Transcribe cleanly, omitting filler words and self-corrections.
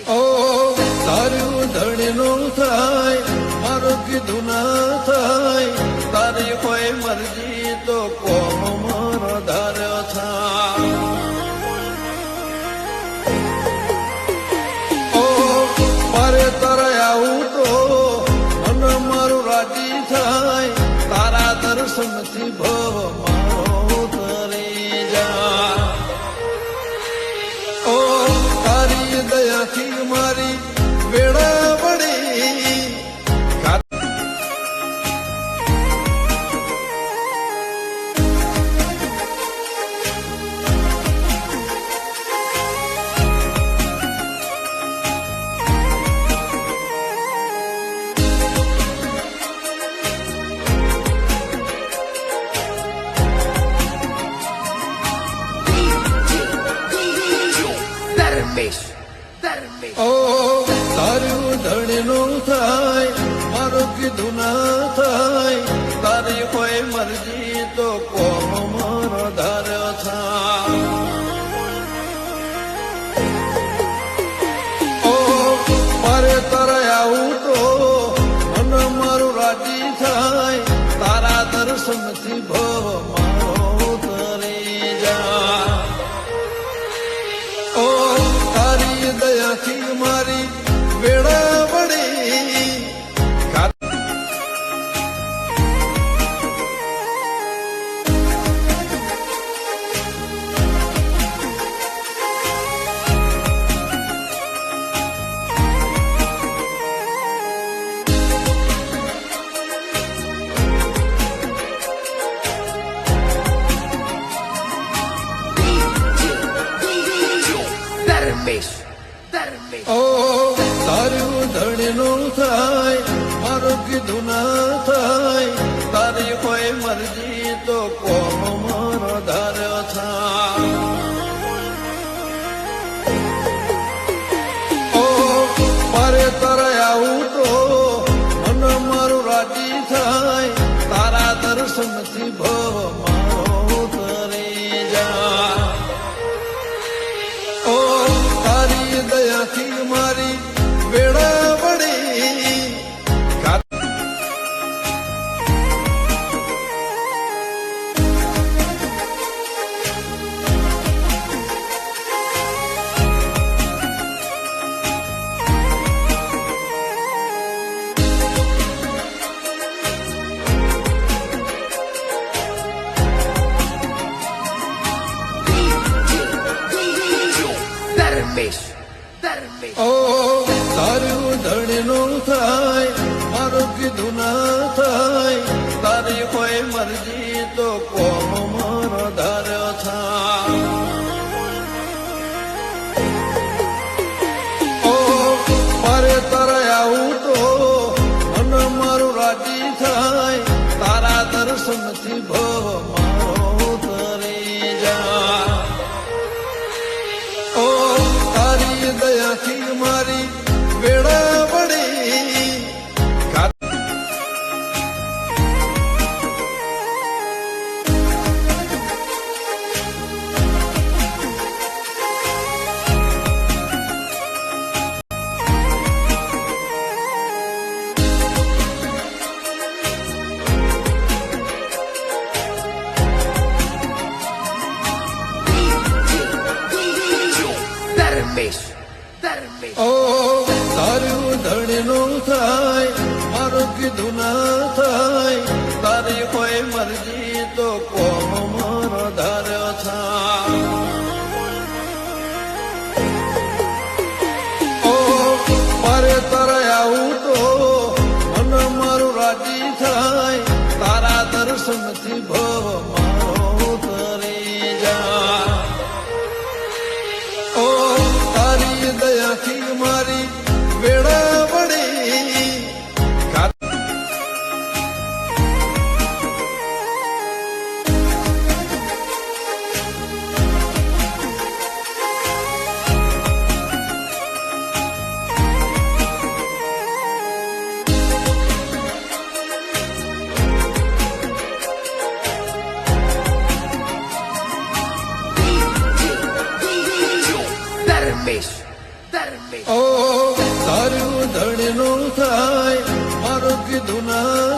ઓ તારું ધણીનું થાય મારું કીધું ના થાય તારી કોઈ મરજી તો કોમ મારો ધાર્યો થાય ઓ મારે તારે આવું તો મને મારું રાજી થાય તારા દર્શનથી ભવ મારો તરી જા ઓ તારી દયાથી મારી વેળા વળી ઓ તારું ધણીનું થાય મારું કીધું ના થાય તારી કોઈ મરજી તો કોમ મારો ધાર્યો થાય ઓ મારે તારે આવું તો મને મારું રાજી થાય તારા દર્શનથી ભવ મારો તરી જા ઓ તારી દયાથી મારી વેળા વળી ઓ તારું ધણીનું થાય મારું કીધું ના થાય તારી કોઈ મરજી તો કોમ મારો ધાર્યો થાય ઓ મારે તારે આવું તો મને મારું રાજી થાય તારા દર્શનથી ભવ મારો તરી જા ઓ તારી દયાથી મારી વેળા વળી ઓ તારું ધણીનું થાય મારું કીધું ના થાય તારી કોઈ મરજી તો કોમ મારો ધાર્યો થાય ઓ મારે તારે આવું તો મને મારું રાજી થાય તારા દર્શનથી ભવ મારો તરી જા ઓ તારી દયાથી મારી વેળા વળી ઓ તારું ધણીનું થાય મારું કીધું ના થાય તારી કોઈ મરજી તો કોમ મારો ધાર્યો થાય ઓ મારે તારે આવું તો મને મારું રાજી થાય તારા દર્શનથી ભવ મારો તરી જા ઓ તારી દયાથી મારી વેળા વળી ના